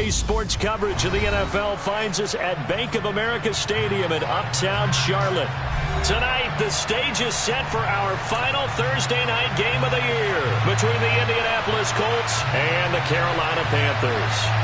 Today's sports coverage of the NFL finds us at Bank of America Stadium in Uptown Charlotte. Tonight, the stage is set for our final Thursday night game of the year between the Indianapolis Colts and the Carolina Panthers.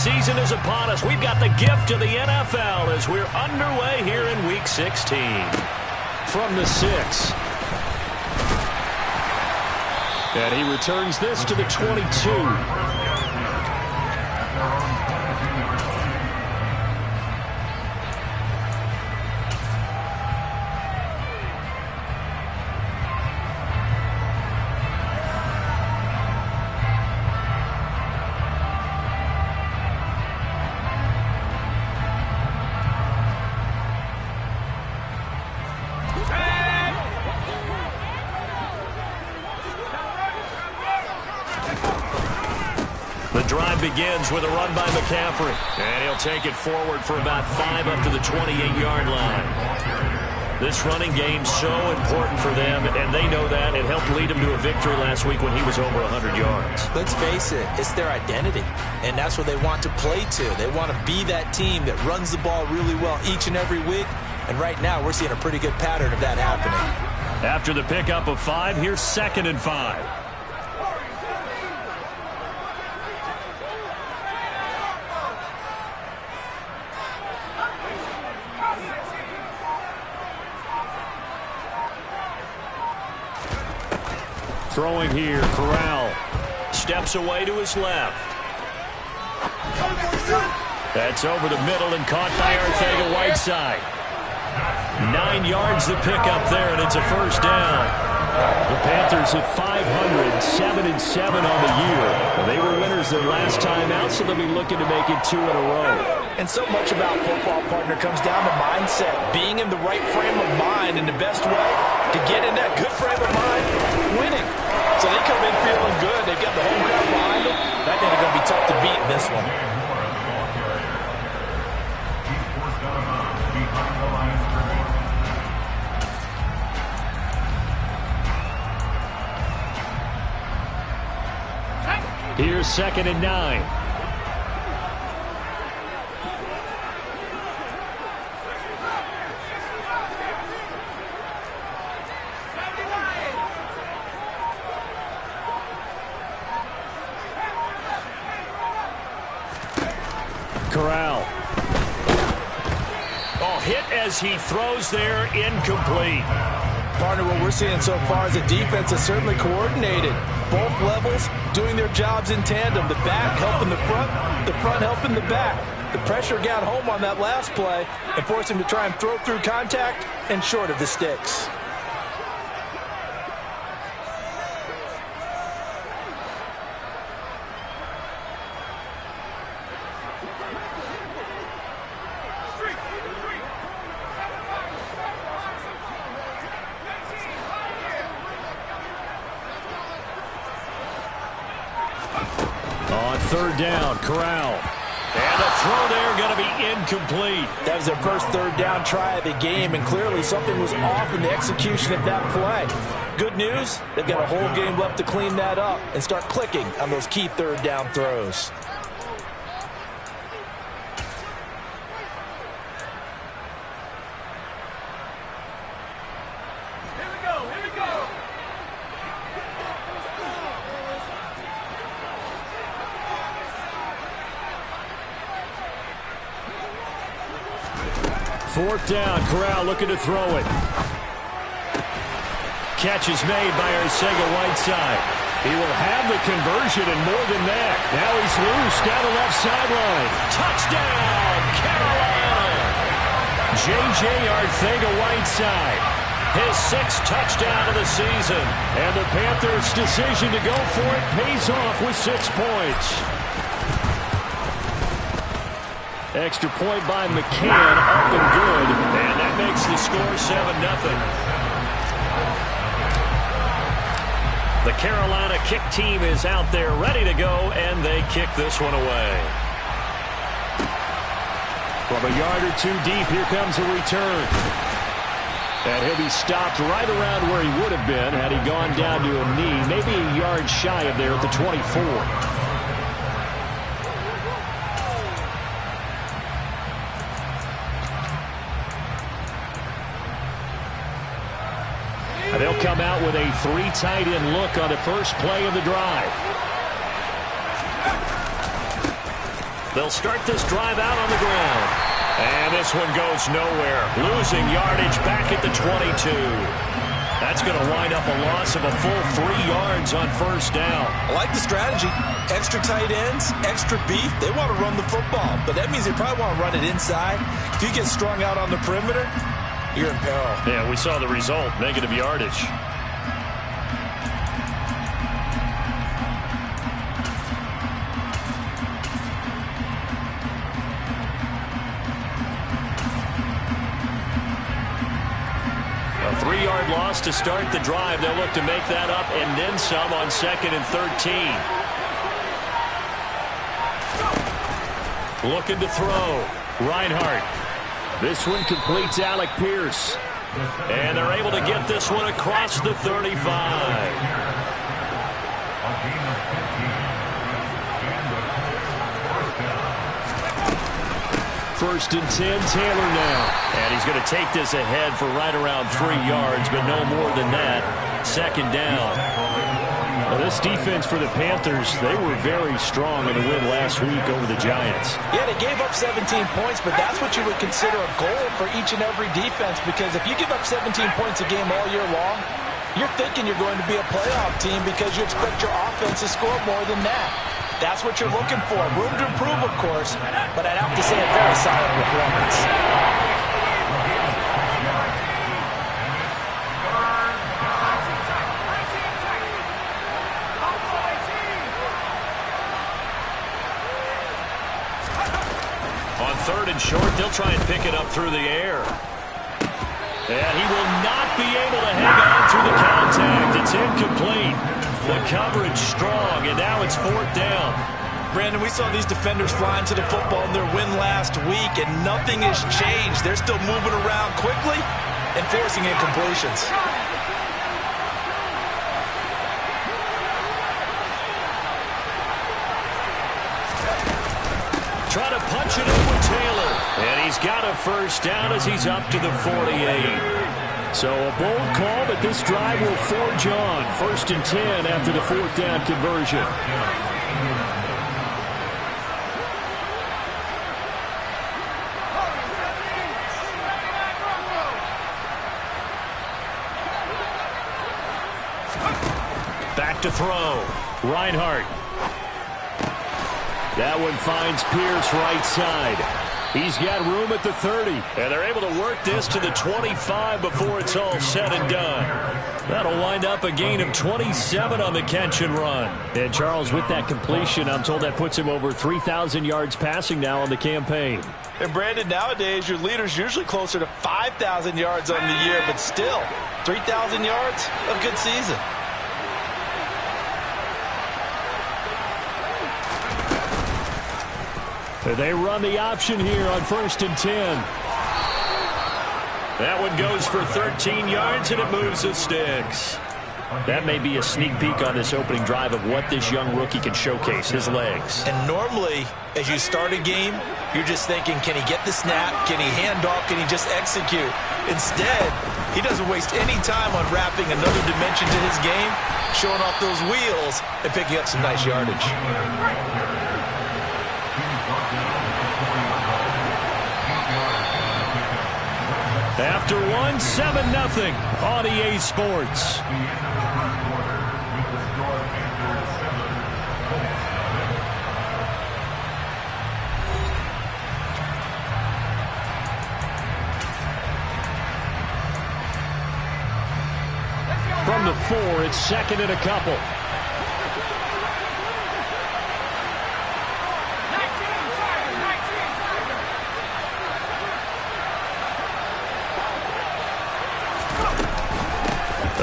Season is upon us. We've got the gift of the NFL as we're underway here in Week 16. From the 6. And he returns this to the 22. Begins with a run by McCaffrey. And he'll take it forward for about 5 up to the 28-yard line. This running game's so important for them, and they know that. It helped lead them to a victory last week when he was over 100 yards. Let's face it, it's their identity, and that's what they want to play to. They want to be that team that runs the ball really well each and every week, and right now we're seeing a pretty good pattern of that happening. After the pickup of 5, here's 2nd and 5. Throwing here, Corral. Steps away to his left. That's over the middle and caught by Arcega-Whiteside. 9 yards to pick up there, and it's a first down. The Panthers at 500, 7-7 on the year. They were winners their last time out, so they'll be looking to make it 2 in a row. And so much about football, partner, comes down to mindset. Being in the right frame of mind, and the best way to get in that good frame of mind, winning. So they come in feeling good. They've got the home crowd behind them. That thing is going to be tough to beat in this one. Here's 2nd and 9. Corral. Oh, hit as he throws there, incomplete. Partner, what we're seeing so far is the defense is certainly coordinated. Both levels doing their jobs in tandem. The back helping the front helping the back. The pressure got home on that last play and forced him to try and throw through contact and short of the sticks. On 3rd down, Corral. And the throw there going to be incomplete. That was their first 3rd down try of the game, and clearly something was off in the execution of that play. Good news, they've got a whole game left to clean that up and start clicking on those key 3rd down throws. Fourth down, Corral looking to throw it. Catch is made by Arcega-Whiteside. He will have the conversion and more than that. Now he's loose down the left sideline. Touchdown, Carolina! J.J. Arcega-Whiteside. His 6th touchdown of the season. And the Panthers' decision to go for it pays off with 6 points. Extra point by McCann, up and good. And that makes the score 7-0. The Carolina kick team is out there ready to go, and they kick this one away. From a yard or two deep, here comes a return. And he'll be stopped right around where he would have been had he gone down to a knee, maybe a yard shy of there at the 24. And they'll come out with a 3 tight end look on the first play of the drive. They'll start this drive out on the ground. And this one goes nowhere. Losing yardage back at the 22. That's going to wind up a loss of a full 3 yards on first down. I like the strategy. Extra tight ends, extra beef. They want to run the football, but that means they probably want to run it inside. If you get strung out on the perimeter, you're in peril. Yeah, we saw the result. Negative yardage. A 3-yard loss to start the drive. They'll look to make that up and then some on 2nd and 13. Looking to throw. Reinhardt. This one completes Alec Pierce. And they're able to get this one across the 35. First and 10, Taylor now. And he's going to take this ahead for right around 3 yards, but no more than that. 2nd down. Well, this defense for the Panthers, they were very strong in the win last week over the Giants. Yeah, they gave up 17 points, but that's what you would consider a goal for each and every defense, because if you give up 17 points a game all year long, you're thinking you're going to be a playoff team because you expect your offense to score more than that. That's what you're looking for. Room to improve, of course, but I'd have to say a very solid performance. On 3rd and short, they'll try and pick it up through the air. And he will not be able to hang on through the contact. It's incomplete. The coverage strong, and now it's 4th down. Brandon, we saw these defenders flying to the football in their win last week, and nothing has changed. They're still moving around quickly and forcing incompletions. Try to punch it in with Taylor. And he's got a first down as he's up to the 48. So a bold call, but this drive will forge on. 1st and 10 after the 4th down conversion. Back to throw. Reinhardt. That one finds Pierce right side. He's got room at the 30. And they're able to work this to the 25 before it's all said and done. That'll wind up a gain of 27 on the catch and run. And Charles, with that completion, I'm told that puts him over 3,000 yards passing now on the campaign. And Brandon, nowadays your leader's usually closer to 5,000 yards on the year, but still, 3,000 yards, a good season. They run the option here on 1st and 10. That one goes for 13 yards, and it moves the sticks. That may be a sneak peek on this opening drive of what this young rookie can showcase, his legs. And normally, as you start a game, you're just thinking, can he get the snap? Can he hand off? Can he just execute? Instead, he doesn't waste any time on wrapping another dimension to his game, showing off those wheels, and picking up some nice yardage. After one, 7-0 on EA Sports. From the 4, it's 2nd and a couple.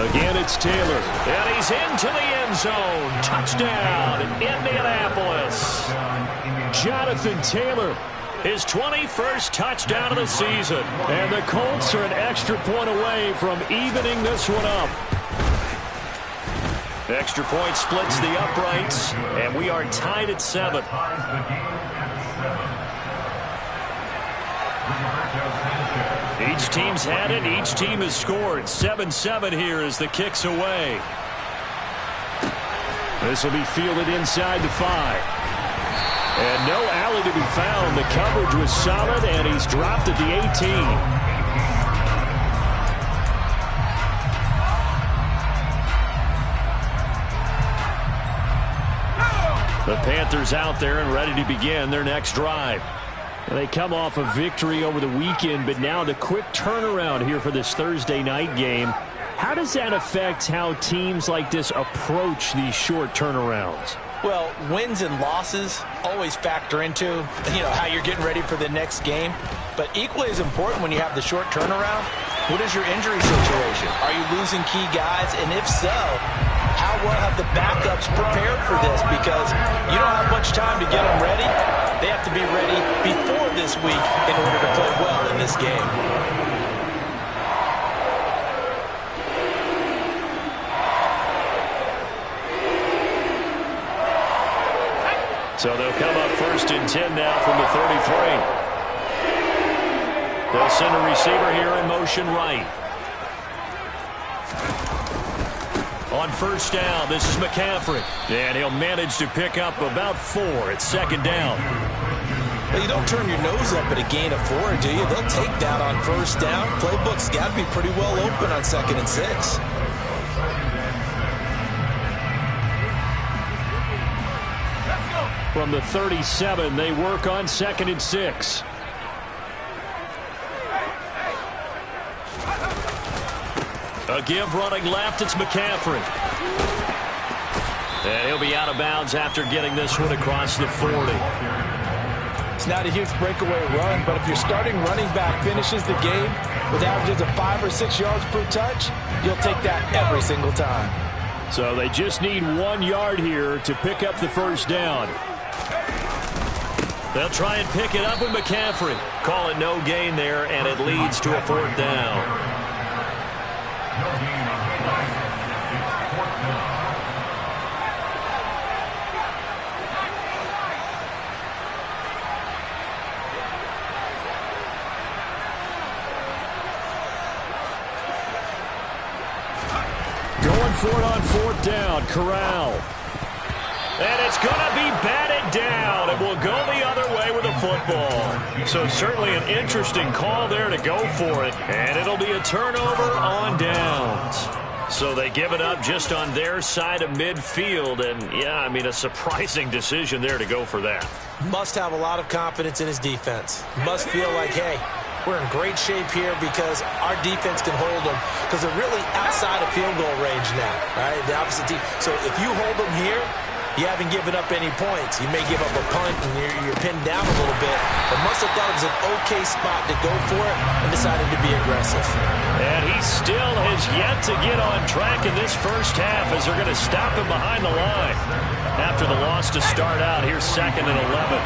Again, it's Taylor. And he's into the end zone. Touchdown, Indianapolis. Jonathan Taylor, his 21st touchdown of the season. And the Colts are an extra point away from evening this one up. Extra point splits the uprights, and we are tied at 7. Each team's had it. Each team has scored. 7-7 here as the kick's away. This will be fielded inside the 5. And no alley to be found. The coverage was solid, and he's dropped at the 18. The Panthers out there and ready to begin their next drive. They come off a victory over the weekend, but now the quick turnaround here for this Thursday night game. How does that affect how teams like this approach these short turnarounds? Well, wins and losses always factor into, how you're getting ready for the next game. But equally as important when you have the short turnaround, what is your injury situation? Are you losing key guys? And if so, how well have the backups prepared for this? Because you don't have much time to get them ready. They have to be ready before this week in order to play well in this game. So they'll come up 1st and 10 now from the 33. They'll send a receiver here in motion right. On 1st down, this is McCaffrey. And he'll manage to pick up about 4 at 2nd down. Well, you don't turn your nose up at a gain of 4, do you? They'll take that on 1st down. Playbook's got to be pretty well open on 2nd and 6. From the 37, they work on 2nd and 6. A give running left, it's McCaffrey. And he'll be out of bounds after getting this one across the 40. It's not a huge breakaway run, but if your starting running back finishes the game with averages of 5 or 6 yards per touch, you'll take that every single time. So they just need 1 yard here to pick up the 1st down. They'll try and pick it up with McCaffrey. Call it no gain there, and it leads to a 4th down. Going for it on 4th down, Corral. And it's going to be batted down. It will go the other way with a football. So certainly an interesting call there to go for it. And it'll be a turnover on downs. So they give it up just on their side of midfield. And, yeah, I mean, a surprising decision there to go for that. Must have a lot of confidence in his defense. Must feel like, hey, we're in great shape here because our defense can hold them. Because they're really outside of field goal range now, right? The opposite team. So if you hold them here, you haven't given up any points. You may give up a punt and you're pinned down a little bit. But must have thought it was an okay spot to go for it and decided to be aggressive. And he still has yet to get on track in this first half as they're going to stop him behind the line. After the loss to start out, here's 2nd and 11.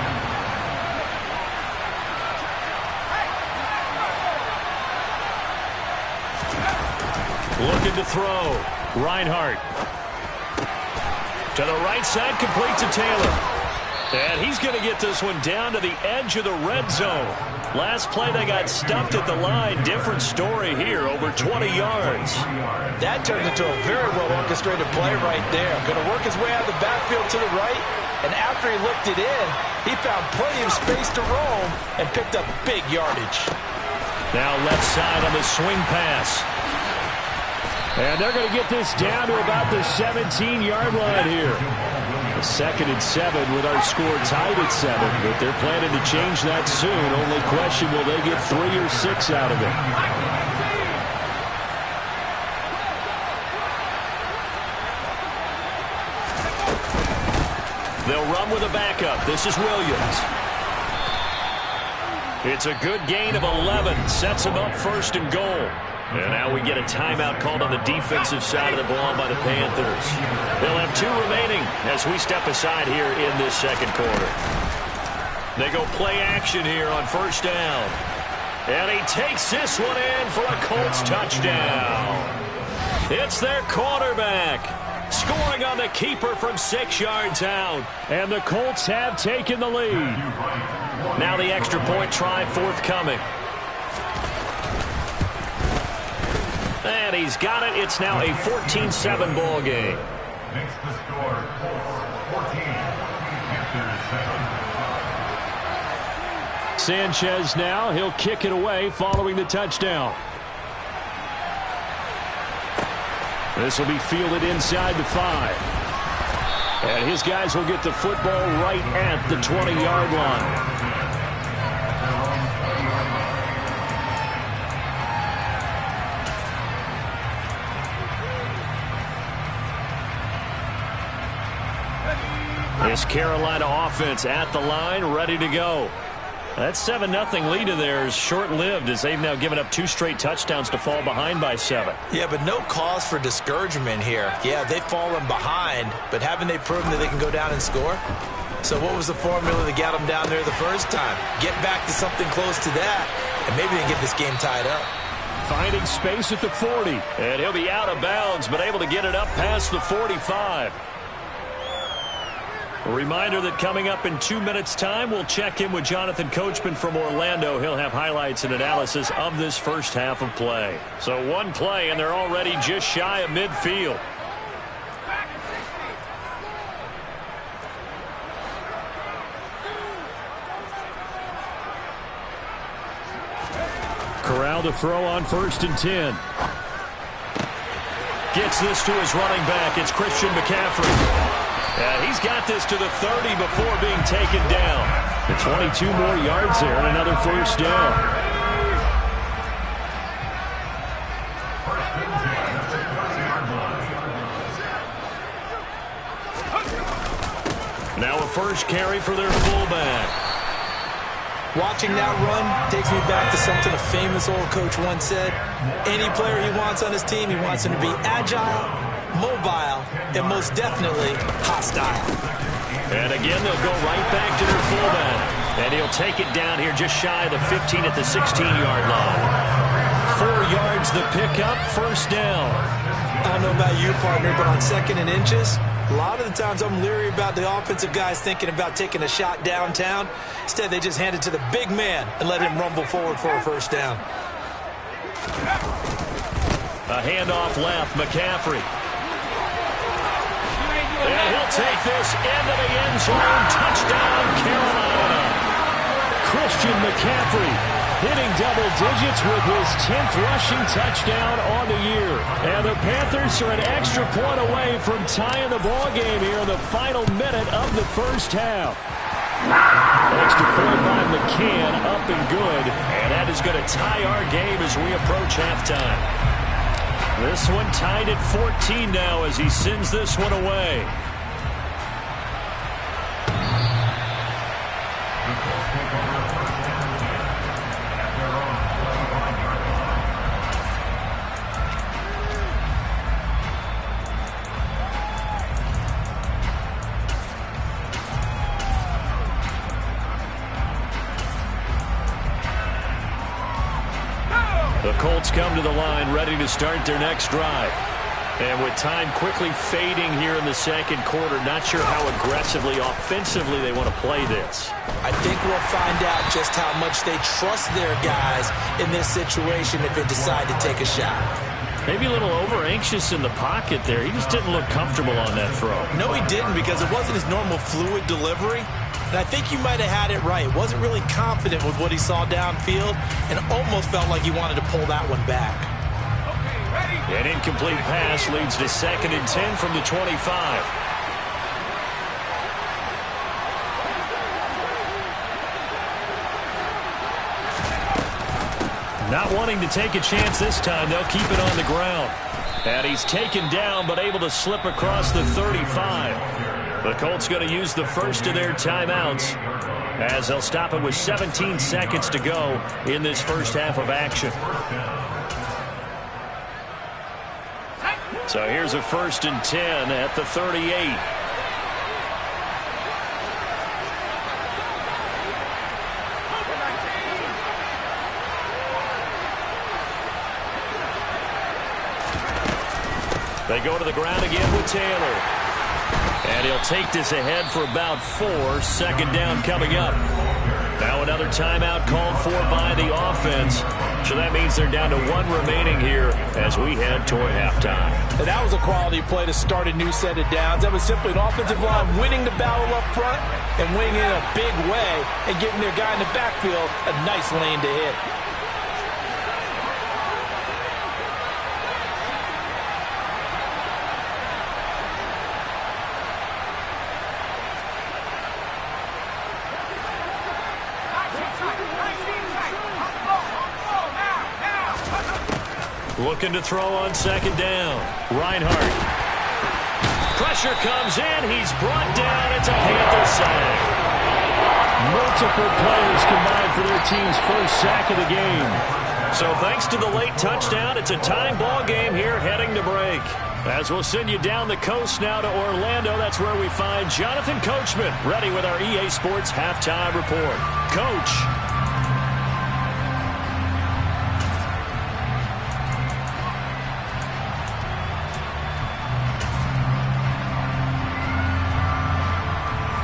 Looking to throw. Reinhardt. To the right side, complete to Taylor. And he's going to get this one down to the edge of the red zone. Last play, they got stuffed at the line. Different story here, over 20 yards. That turned into a very well-orchestrated play right there. Going to work his way out of the backfield to the right. And after he looked it in, he found plenty of space to roam and picked up big yardage. Now left side on the swing pass. And they're going to get this down to about the 17-yard line here. 2nd and 7 with our score tied at 7. But they're planning to change that soon. Only question, will they get 3 or 6 out of it? They'll run with a backup. This is Williams. It's a good gain of 11. Sets him up 1st and goal. And now we get a timeout called on the defensive side of the ball by the Panthers. They'll have 2 remaining as we step aside here in this second quarter. They go play action here on first down. And he takes this one in for a Colts touchdown. It's their quarterback, scoring on the keeper from 6 yards out. And the Colts have taken the lead. Now the extra point try forthcoming. And he's got it. It's now a 14-7 ball game. Next to score, Colts 14, Panthers 7. Sanchez now. He'll kick it away following the touchdown. This will be fielded inside the 5. And his guys will get the football right at the 20-yard line. This Carolina offense at the line, ready to go. That 7-0 lead of theirs short-lived as they've now given up 2 straight touchdowns to fall behind by 7. Yeah, but no cause for discouragement here. Yeah, they've fallen behind, but haven't they proven that they can go down and score? So what was the formula that got them down there the first time? Get back to something close to that, and maybe they get this game tied up. Finding space at the 40. And he'll be out of bounds, but able to get it up past the 45. A reminder that coming up in 2 minutes' time, we'll check in with Jonathan Coachman from Orlando. He'll have highlights and analysis of this first half of play. So 1 play, and they're already just shy of midfield. Corral to throw on 1st and 10. Gets this to his running back. It's Christian McCaffrey. And he's got this to the 30 before being taken down. The 22 more yards there and another first down. Now a first carry for their fullback. Watching that run takes me back to something a famous old coach once said. Any player he wants on his team, he wants him to be agile, mobile, and most definitely hostile. And again, they'll go right back to their fullback. And he'll take it down here just shy of the 15 at the 16-yard line. 4 yards the pickup, first down. I don't know about you, partner, but on 2nd and inches, a lot of the times I'm leery about the offensive guys thinking about taking a shot downtown. Instead, they just hand it to the big man and let him rumble forward for a first down. A handoff left, McCaffrey. And he'll take this into the end zone. Touchdown, Carolina. Christian McCaffrey hitting double digits with his 10th rushing touchdown on the year. And the Panthers are an extra point away from tying the ball game here in the final minute of the first half. Extra point by McCann, up and good. And that is going to tie our game as we approach halftime. This one tied at 14 now as he sends this one away. The Colts come to the line ready to start their next drive. And with time quickly fading here in the second quarter, not sure how aggressively, offensively they want to play this. I think we'll find out just how much they trust their guys in this situation if they decide to take a shot. Maybe a little over-anxious in the pocket there. He just didn't look comfortable on that throw. No, he didn't, because it wasn't his normal fluid delivery. And I think you might have had it right. Wasn't really confident with what he saw downfield and almost felt like he wanted to pull that one back. An incomplete pass leads to 2nd and 10 from the 25. Not wanting to take a chance this time, they'll keep it on the ground. And he's taken down but able to slip across the 35. The Colts going to use the first of their timeouts as they'll stop it with 17 seconds to go in this first half of action. So here's a 1st and 10 at the 38. They go to the ground again with Taylor. And he'll take this ahead for about 4. 2nd down coming up. Now another timeout called for by the offense. So that means they're down to 1 remaining here as we head toward halftime. And that was a quality play to start a new set of downs. That was simply an offensive line winning the battle up front and winning in a big way and giving their guy in the backfield a nice lane to hit. Looking to throw on 2nd down. Reinhardt. Pressure comes in. He's brought down. It's a Panther sack. Multiple players combined for their team's first sack of the game. So thanks to the late touchdown, it's a tying ball game here heading to break. As we'll send you down the coast now to Orlando, that's where we find Jonathan Coachman ready with our EA Sports Halftime Report. Coach.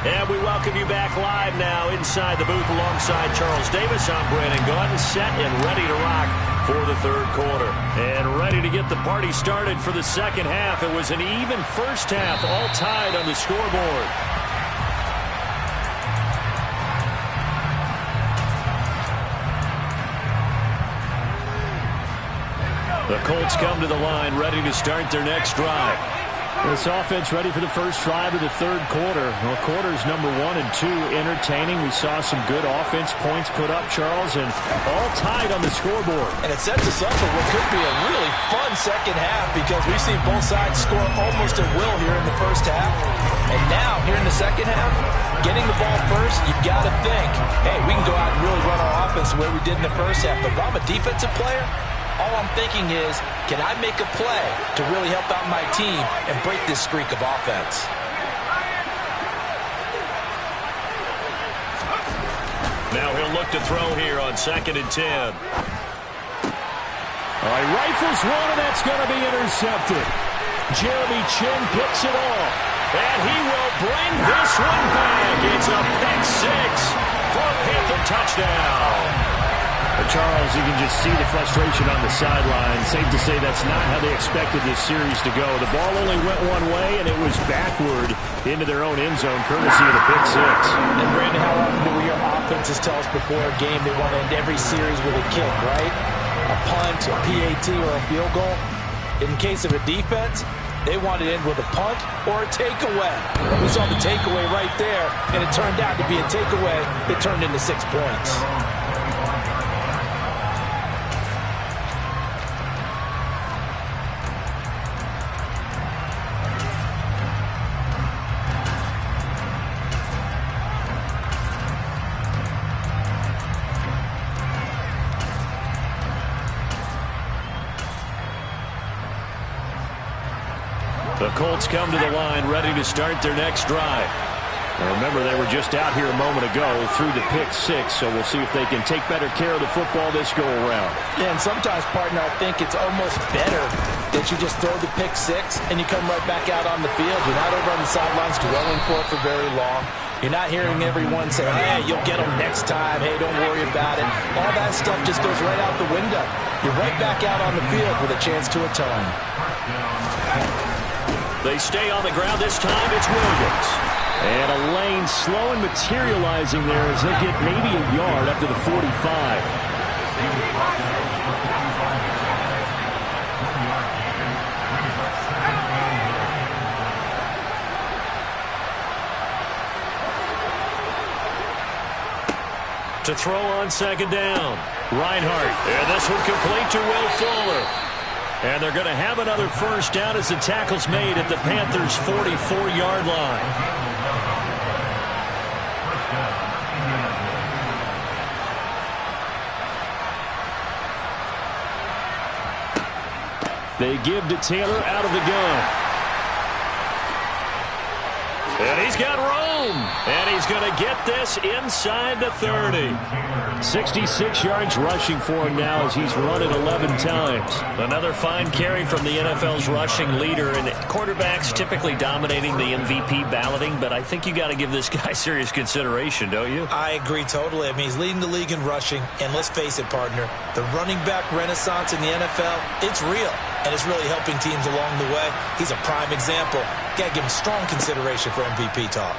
And we welcome you back live now inside the booth alongside Charles Davis. I'm Brandon Gaudin, set and ready to rock for the 3rd quarter. And ready to get the party started for the 2nd half. It was an even 1st half, all tied on the scoreboard. The Colts come to the line, ready to start their next drive. This offense ready for the first drive of the 3rd quarter. Well, quarters number 1 and 2 entertaining. We saw some good offense points put up, Charles, and all tied on the scoreboard. And it sets us up for what could be a really fun 2nd half because we've seen both sides score almost at will here in the 1st half. And now, here in the 2nd half, getting the ball first, you've got to think, hey, we can go out and really run our offense the way we did in the 1st half. But if I'm a defensive player, all I'm thinking is, can I make a play to really help out my team and break this streak of offense? Now he'll look to throw here on 2nd and 10. All right, rifles one, and that's going to be intercepted. Jeremy Chinn picks it off. And he will bring this one back. It's a pick 6 for a Panther touchdown. Charles, you can just see the frustration on the sideline. Safe to say that's not how they expected this series to go. The ball only went one way, and it was backward into their own end zone, courtesy of the pick 6. And, Brandon, how often do we hear offenses tell us before a game they want to end every series with a kick, right? A punt, a PAT, or a field goal. In case of a defense, they want to end with a punt or a takeaway. We saw the takeaway right there, and it turned out to be a takeaway that turned into 6 points. The Colts come to the line ready to start their next drive. Now remember, they were just out here a moment ago through the pick 6, so we'll see if they can take better care of the football this go-around. Yeah, and sometimes, partner, I think it's almost better that you just throw the pick 6 and you come right back out on the field. You're not over on the sidelines dwelling for it for very long. You're not hearing everyone say, hey, you'll get them next time. Hey, don't worry about it. All that stuff just goes right out the window. You're right back out on the field with a chance to atone. They stay on the ground this time. It's Williams. And a lane slow and materializing there as he'll get maybe a yard up to the 45. To throw on 2nd down. Reinhardt. And this one complete to Will Fuller. And they're going to have another first down as the tackle's made at the Panthers' 44-yard line. They give to Taylor out of the gun. And he's got room. And he's going to get this inside the 30. 66 yards rushing for him now as he's run it 11 times. Another fine carry from the NFL's rushing leader. And quarterbacks typically dominating the MVP balloting, but I think you got to give this guy serious consideration, don't you? I agree totally. I mean, he's leading the league in rushing. And let's face it, partner, the running back renaissance in the NFL, it's real. And it's really helping teams along the way. He's a prime example. Got to give him strong consideration for MVP talk.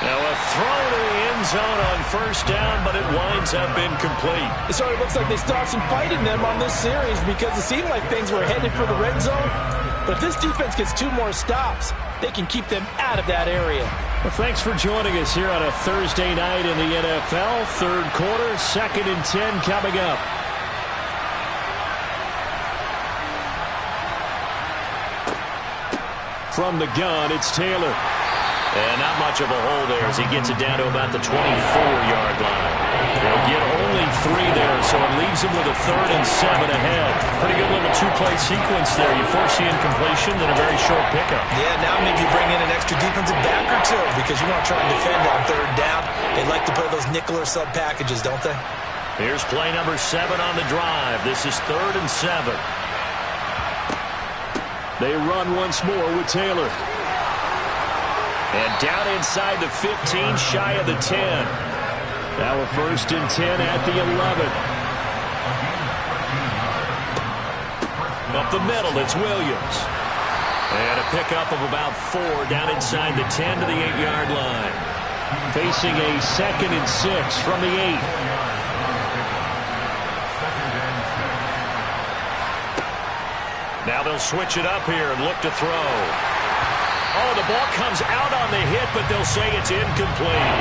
Now a throw to the end zone on first down, but it winds up incomplete. It sort of looks like they stopped some fight in them on this series because it seemed like things were headed for the red zone. But if this defense gets 2 more stops, they can keep them out of that area. Well, thanks for joining us here on a Thursday night in the NFL. Third quarter, 2nd and 10 coming up. From the gun, it's Taylor. And not much of a hole there as he gets it down to about the 24-yard line. They'll get only 3 there, so it leaves him with a 3rd and 7 ahead. Pretty good little 2-play sequence there. You force the incompletion, then a very short pickup. Yeah, now maybe you bring in an extra defensive back or 2 because you want to try and defend on 3rd down. They like to play those nickel or sub packages, don't they? Here's play number 7 on the drive. This is 3rd and 7. They run once more with Taylor. And down inside the 15, shy of the 10. Now a 1st and 10 at the 11. Up the middle, it's Williams. And a pickup of about 4 down inside the 10 to the 8-yard line. Facing a 2nd and 6 from the 8. Now they'll switch it up here and look to throw. Oh, the ball comes out on the hit, but they'll say it's incomplete.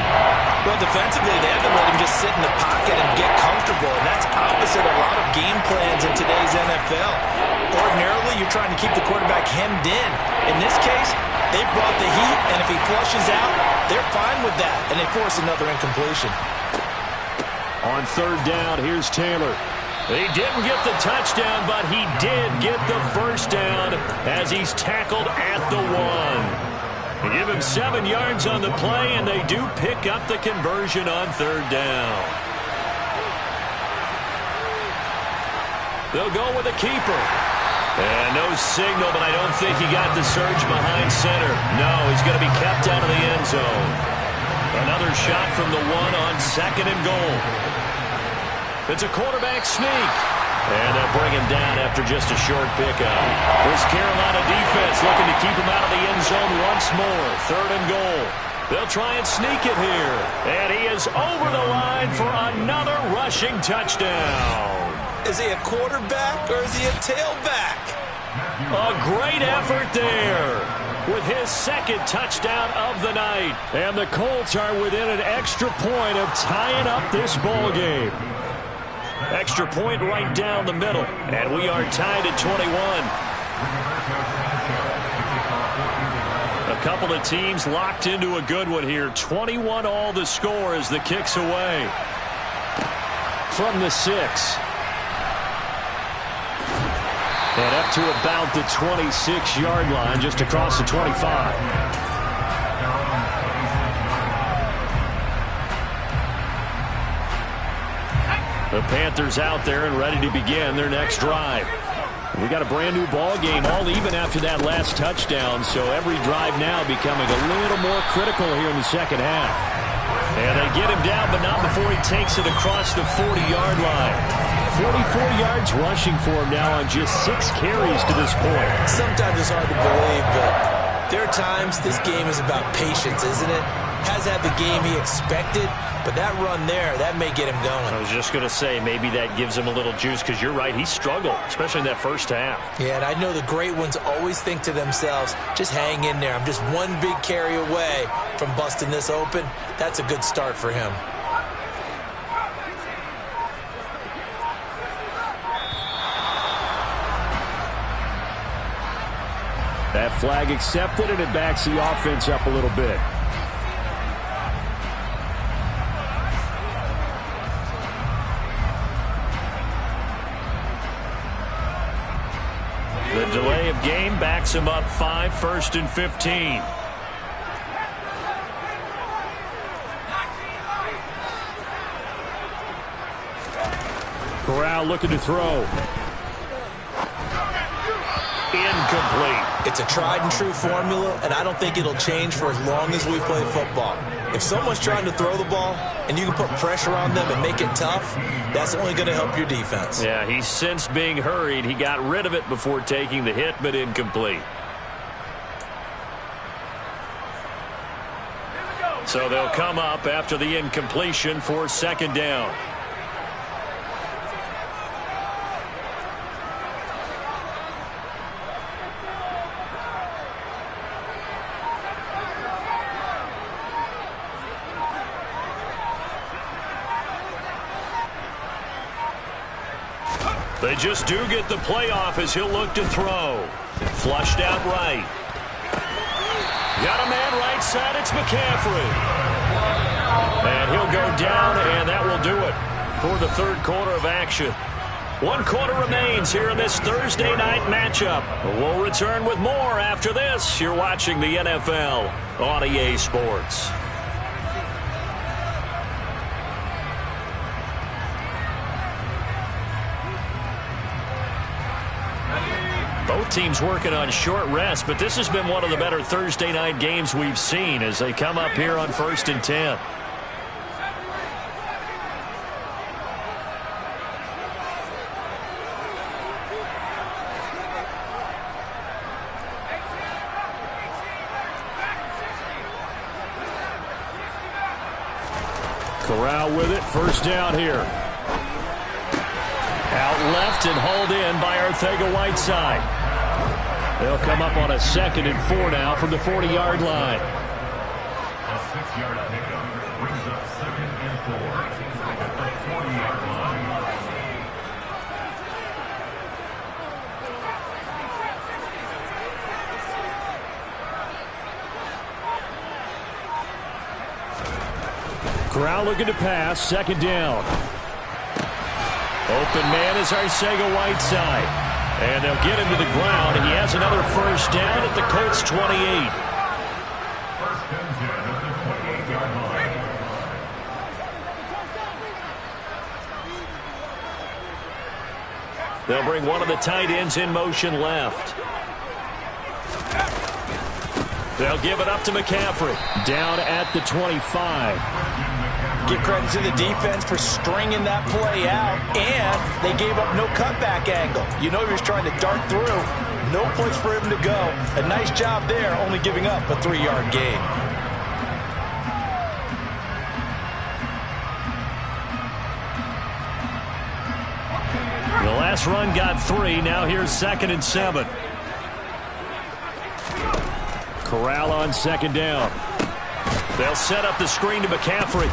Well, defensively, they haven't let him just sit in the pocket and get comfortable, and that's opposite a lot of game plans in today's NFL. Ordinarily, you're trying to keep the quarterback hemmed in. In this case, they brought the heat, and if he flushes out, they're fine with that, and they force another incompletion. On 3rd down, here's Taylor. He didn't get the touchdown, but he did get the first down as he's tackled at the 1. They give him 7 yards on the play, and they do pick up the conversion on 3rd down. They'll go with a keeper. And no signal, but I don't think he got the surge behind center. No, he's going to be kept out of the end zone. Another shot from the 1 on 2nd and goal. It's a quarterback sneak. And they'll bring him down after just a short pickup. This Carolina defense looking to keep him out of the end zone once more. 3rd and goal. They'll try and sneak it here. And he is over the line for another rushing touchdown. Is he a quarterback or is he a tailback? A great effort there with his 2nd touchdown of the night. And the Colts are within an extra point of tying up this ball game. Extra point right down the middle. And we are tied at 21. A couple of teams locked into a good one here. 21 all the score as the kick's away. From the 6. And up to about the 26-yard line, just across the 25. The Panthers out there and ready to begin their next drive. We got a brand new ball game, all even after that last touchdown, so every drive now becoming a little more critical here in the 2nd half. And they get him down, but not before he takes it across the 40-yard line. 44 yards rushing for him now on just 6 carries to this point. Sometimes it's hard to believe, but there are times this game is about patience, isn't it? Has had the game he expected, but that run there, that may get him going. I was just going to say, maybe that gives him a little juice, because you're right, he struggled, especially in that first half. Yeah, and I know the great ones always think to themselves, just hang in there. I'm just one big carry away from busting this open. That's a good start for him. That flag accepted, and it backs the offense up a little bit. backs him up 5, 1st and 15. Corral looking to throw. Incomplete. It's a tried and true formula, and I don't think it'll change for as long as we play football. If someone's trying to throw the ball and you can put pressure on them and make it tough, that's only going to help your defense. Yeah, he sensed being hurried. He got rid of it before taking the hit, but incomplete. So they'll come up after the incompletion for 2nd down. They just do get the play off as he'll look to throw. Flushed out right. Got a man right side. It's McCaffrey. And he'll go down, and that will do it for the 3rd quarter of action. 1 quarter remains here in this Thursday night matchup. We'll return with more after this. You're watching the NFL on EA Sports. Both teams working on short rest, but this has been one of the better Thursday night games we've seen as they come up here on 1st and 10. Corral with it. 1st down here. Out left and hauled in by Arcega-Whiteside. They'll come up on a 2nd and 4 now from the 40-yard line. A 6-yard pickup brings up 2nd and 4 at the 40-yard line. Corral looking to pass. 2nd down. Open man is Arcega-Whiteside. And they'll get him to the ground, and he has another 1st down at the Colts 28. 1st and 10 at the 28-yard line. They'll bring one of the tight ends in motion left. They'll give it up to McCaffrey. Down at the 25. Give credit to the defense for stringing that play out, and they gave up no cutback angle. You know he was trying to dart through. No place for him to go. A nice job there, only giving up a 3-yard gain. The last run got 3. Now here's 2nd and 7. Corral on 2nd down. They'll set up the screen to McCaffrey.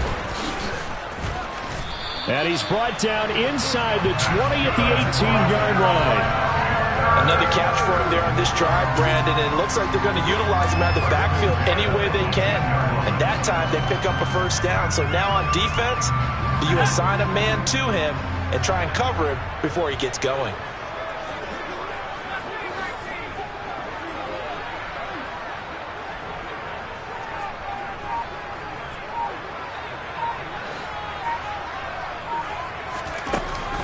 And he's brought down inside the 20 at the 18-yard line. Another catch for him there on this drive, Brandon. And it looks like they're going to utilize him out of the backfield any way they can. And that time they pick up a 1st down. So now on defense, you assign a man to him and try and cover him before he gets going.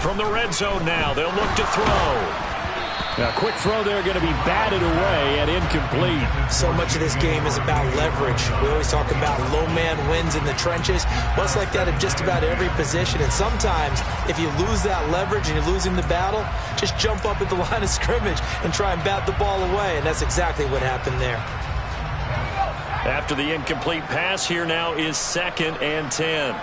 From the red zone now, they'll look to throw. Now, quick throw there going to be batted away and incomplete. So much of this game is about leverage. We always talk about low man wins in the trenches. Well, it's like that in just about every position. And sometimes, if you lose that leverage and you're losing the battle, just jump up at the line of scrimmage and try and bat the ball away. And that's exactly what happened there. After the incomplete pass, here now is 2nd and 10.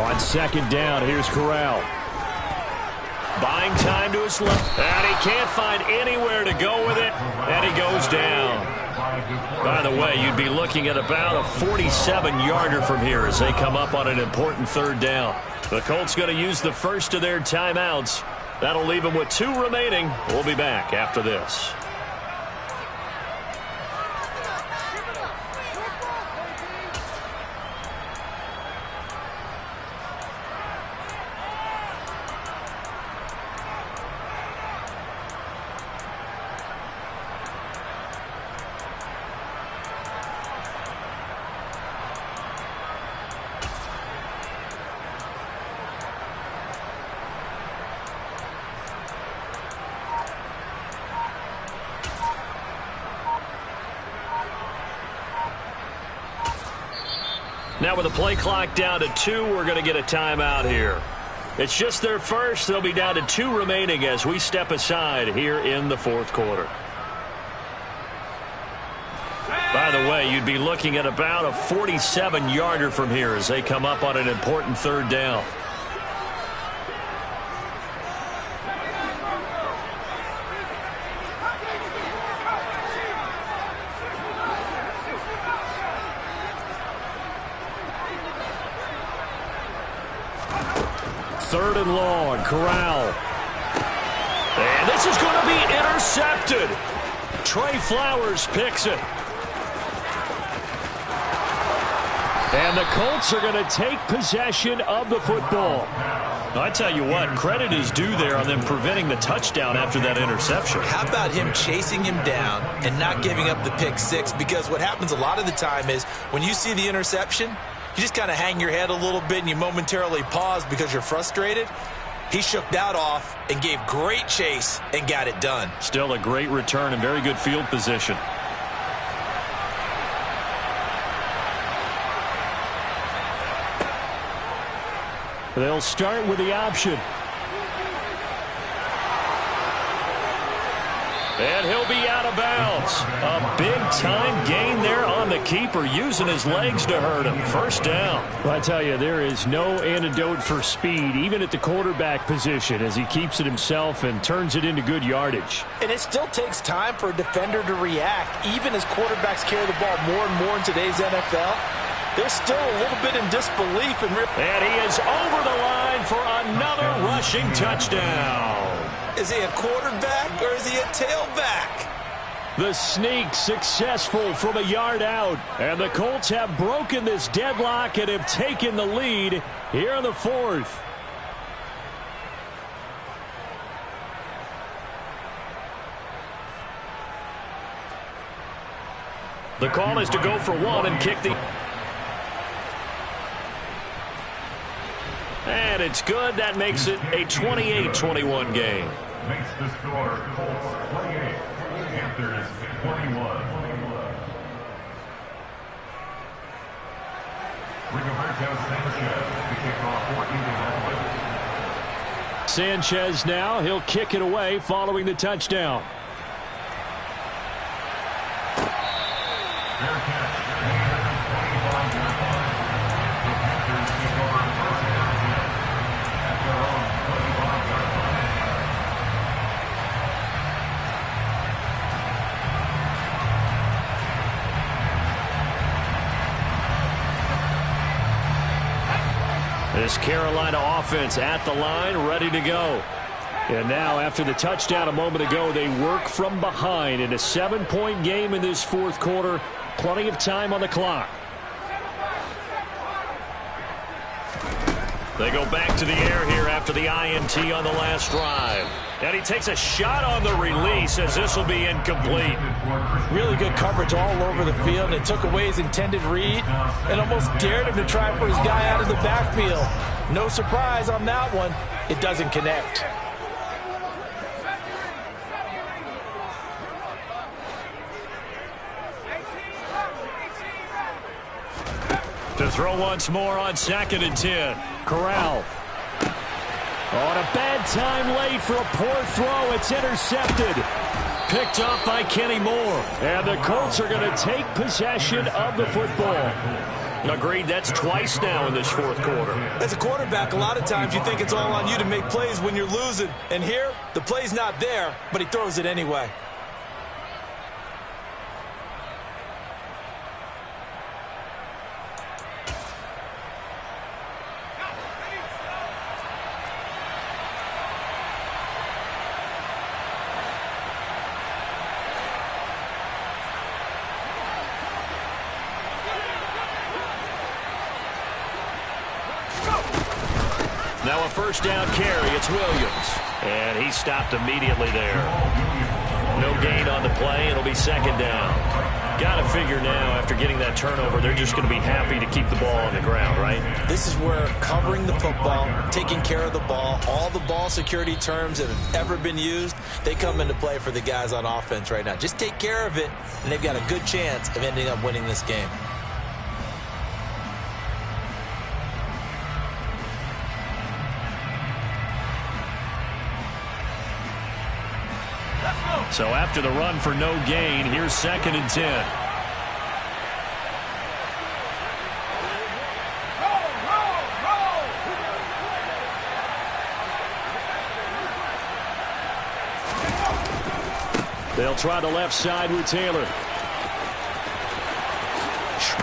On 2nd down, here's Corral. Buying time to his left, and he can't find anywhere to go with it, and he goes down. By the way, you'd be looking at about a 47-yarder from here as they come up on an important 3rd down. The Colts going to use the first of their timeouts. That'll leave them with 2 remaining. We'll be back after this. Now with the play clock down to 2, we're going to get a timeout here. It's just their first. They'll be down to 2 remaining as we step aside here in the fourth quarter. By the way, you'd be looking at about a 47-yarder from here as they come up on an important third down. Third and long, Corral. And this is going to be intercepted. Trey Flowers picks it. And the Colts are going to take possession of the football. I tell you what, credit is due there on them preventing the touchdown after that interception. How about him chasing him down and not giving up the pick six? Because what happens a lot of the time is when you see the interception, you just kind of hang your head a little bit and you momentarily pause because you're frustrated. He shook that off and gave great chase and got it done. Still a great return and very good field position. They'll start with the option. And he'll be out of bounds. A big-time gain there on the keeper, using his legs to hurt him. First down. Well, I tell you, there is no antidote for speed, even at the quarterback position, as he keeps it himself and turns it into good yardage. And it still takes time for a defender to react, even as quarterbacks carry the ball more and more in today's NFL. They're still a little bit in disbelief. And he is over the line for another rushing touchdown. Is he a quarterback or is he a tailback? The sneak successful from a yard out. And the Colts have broken this deadlock and have taken the lead here in the fourth. The call is to go for one and kick the... And it's good. That makes it a 28-21 game. Makes the score Colts 28, Panthers 21. Rigoberto Sanchez to kick off for Indianapolis. Sanchez now. He'll kick it away following the touchdown. Fair catch. 25-yard line. The Panthers take over first down again at their own 25-yard line. This Carolina offense at the line, ready to go. And now, after the touchdown a moment ago, they work from behind in a 7-point game in this fourth quarter. Plenty of time on the clock. They go back to the air here after the INT on the last drive. And he takes a shot on the release as this will be incomplete. Really good coverage all over the field. It took away his intended read and almost dared him to try for his guy out of the backfield. No surprise on that one. It doesn't connect. To throw once more on 2nd and 10. Corral. On a bad time late for a poor throw. It's intercepted. Picked up by Kenny Moore. And the Colts are going to take possession of the football. Agreed, that's twice now in this fourth quarter. As a quarterback, a lot of times you think it's all on you to make plays when you're losing. And here, the play's not there, but he throws it anyway. Now a first down carry. It's Williams. And he stopped immediately there. No gain on the play. It'll be 2nd down. Got to figure now, after getting that turnover, they're just going to be happy to keep the ball on the ground, right? This is where covering the football, taking care of the ball, all the ball security terms that have ever been used, they come into play for the guys on offense right now. Just take care of it, and they've got a good chance of ending up winning this game. So after the run for no gain, here's 2nd and 10. They'll try the left side with Taylor.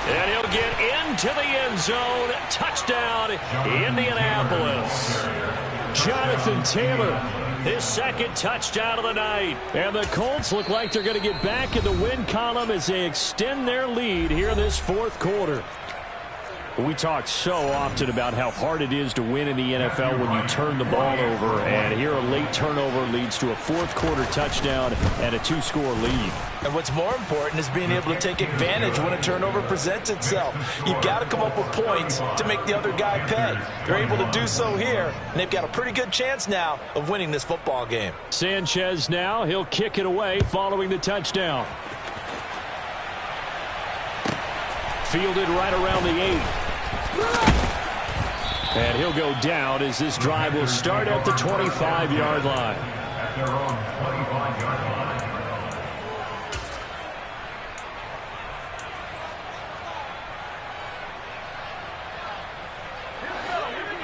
And he'll get into the end zone. Touchdown, Indianapolis. Jonathan Taylor, his 2nd touchdown of the night. And the Colts look like they're going to get back in the win column as they extend their lead here in this 4th quarter. We talk so often about how hard it is to win in the NFL when you turn the ball over. And here a late turnover leads to a 4th quarter touchdown and a 2-score lead. And what's more important is being able to take advantage when a turnover presents itself. You've got to come up with points to make the other guy pay. They're able to do so here, and they've got a pretty good chance now of winning this football game. Sanchez now, he'll kick it away following the touchdown. Fielded right around the 8. And he'll go down as this drive will start at the 25-yard line. At their own 25-yard line.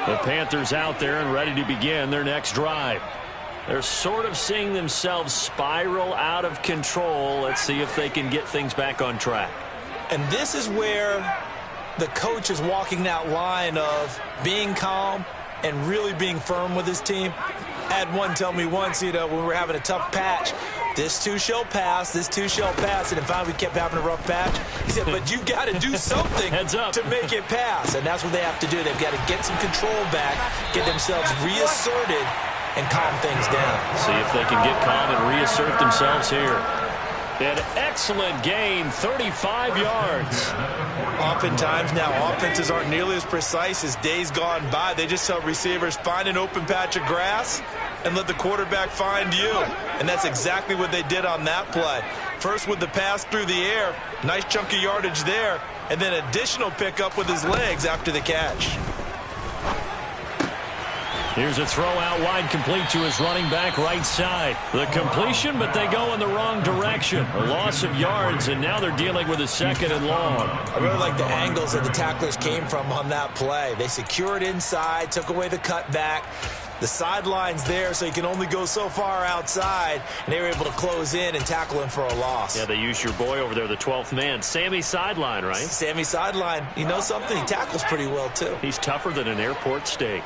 The Panthers out there and ready to begin their next drive. They're sort of seeing themselves spiral out of control. Let's see if they can get things back on track. And this is where the coach is walking that line of being calm and really being firm with his team. I had one tell me once, when we were having a tough patch, this too shall pass, this too shall pass, and finally we kept having a rough patch. He said, but you got to do something to make it pass, and that's what they have to do. They've got to get some control back, get themselves reasserted, and calm things down. See if they can get calm and reassert themselves here. An excellent gain, 35 yards. Oftentimes now, offenses aren't nearly as precise as days gone by. They just tell receivers, find an open patch of grass and let the quarterback find you. And that's exactly what they did on that play. First with the pass through the air, nice chunk of yardage there, and then additional pickup with his legs after the catch. Here's a throw out wide, complete to his running back right side. The completion, but they go in the wrong direction. A loss of yards, and now they're dealing with a 2nd and long. I really like the angles that the tacklers came from on that play. They secured inside, took away the cutback. The sideline's there, so you can only go so far outside, and they were able to close in and tackle him for a loss. Yeah, they used your boy over there, the 12th man, Sammy Sideline, right? Sammy Sideline. You know something? He tackles pretty well, too. He's tougher than an airport steak.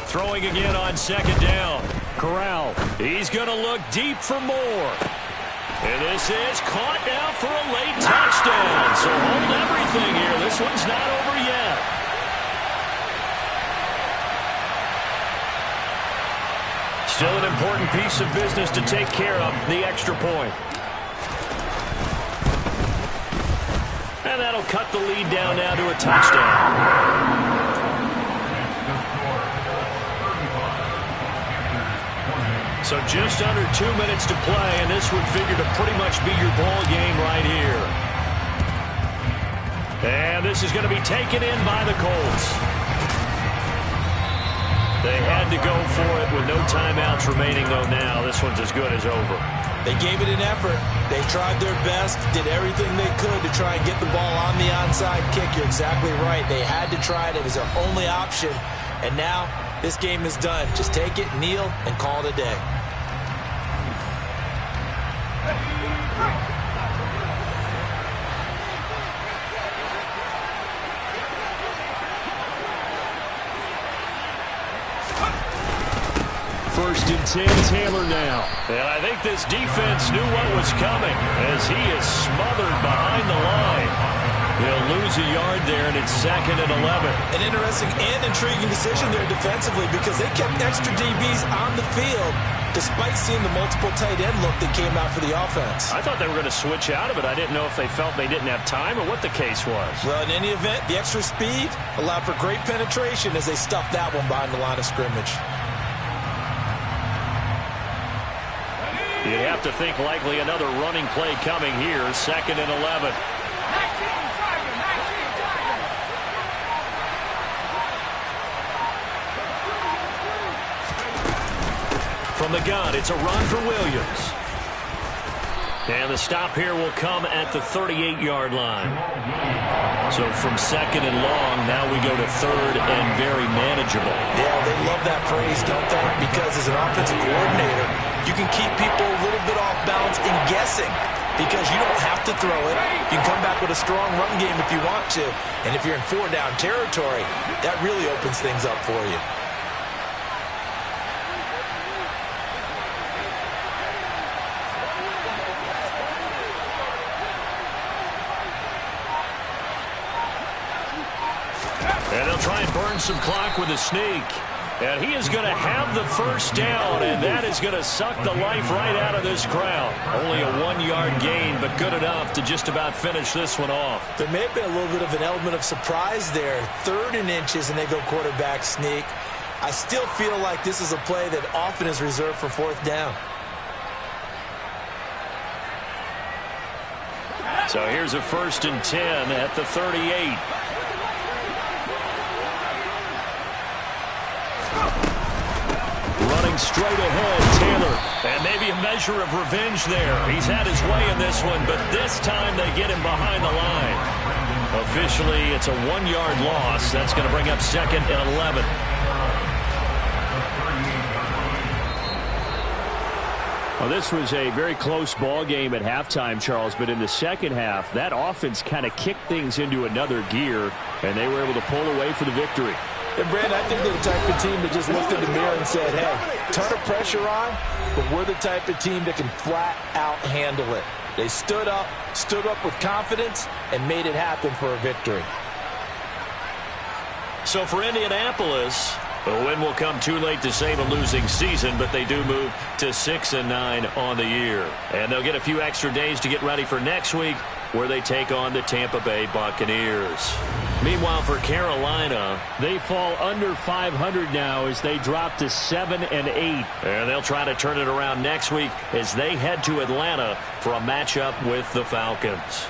Throwing again on 2nd down. Corral, he's going to look deep for more. And this is caught now for a late touchdown. So hold everything here. This one's not over yet. Still an important piece of business to take care of, the extra point. And that'll cut the lead down now to a touchdown. So just under 2 minutes to play, and this would figure to pretty much be your ball game right here. And this is going to be taken in by the Colts. They had to go for it with no timeouts remaining, though now. This one's as good as over. They gave it an effort. They tried their best, did everything they could to try and get the ball on the onside kick. You're exactly right. They had to try it. It was their only option. And now this game is done. Just take it, kneel, and call it a day. First and 10, Taylor now. And I think this defense knew what was coming as he is smothered behind the line. He'll lose a yard there, and it's 2nd and 11. An interesting and intriguing decision there defensively because they kept extra DBs on the field despite seeing the multiple tight end look that came out for the offense. I thought they were going to switch out of it. I didn't know if they felt they didn't have time or what the case was. Well, in any event, the extra speed allowed for great penetration as they stuffed that one behind the line of scrimmage. You'd have to think likely another running play coming here. 2nd and 11. From the gun, it's a run for Williams. And the stop here will come at the 38-yard line. So from 2nd and long, now we go to 3rd and very manageable. Yeah, they love that phrase, don't they? Because as an offensive coordinator, you can keep people a little bit off balance and guessing because you don't have to throw it. You can come back with a strong run game if you want to. And if you're in 4-down territory, that really opens things up for you. And they'll try and burn some clock with a sneak. And he is going to have the first down, and that is going to suck the life right out of this crowd. Only a 1-yard gain, but good enough to just about finish this one off. There may have been a little bit of an element of surprise there. 3rd and inches, and they go quarterback sneak. I still feel like this is a play that often is reserved for 4th down. So here's a 1st and 10 at the 38. Running straight ahead, Taylor. And maybe a measure of revenge there. He's had his way in this one, but this time they get him behind the line. Officially, it's a 1-yard loss. That's going to bring up 2nd and 11. Well, this was a very close ball game at halftime, Charles, but in the second half, that offense kind of kicked things into another gear, and they were able to pull away for the victory. And, Brandon, I think they're the type of team that just looked in the mirror and said, hey, ton of pressure on, but we're the type of team that can flat out handle it. They stood up with confidence, and made it happen for a victory. So for Indianapolis, the win will come too late to save a losing season, but they do move to 6-9 on the year. And they'll get a few extra days to get ready for next week, where they take on the Tampa Bay Buccaneers. Meanwhile, for Carolina, they fall under 500 now as they drop to 7-8. And they'll try to turn it around next week as they head to Atlanta for a matchup with the Falcons.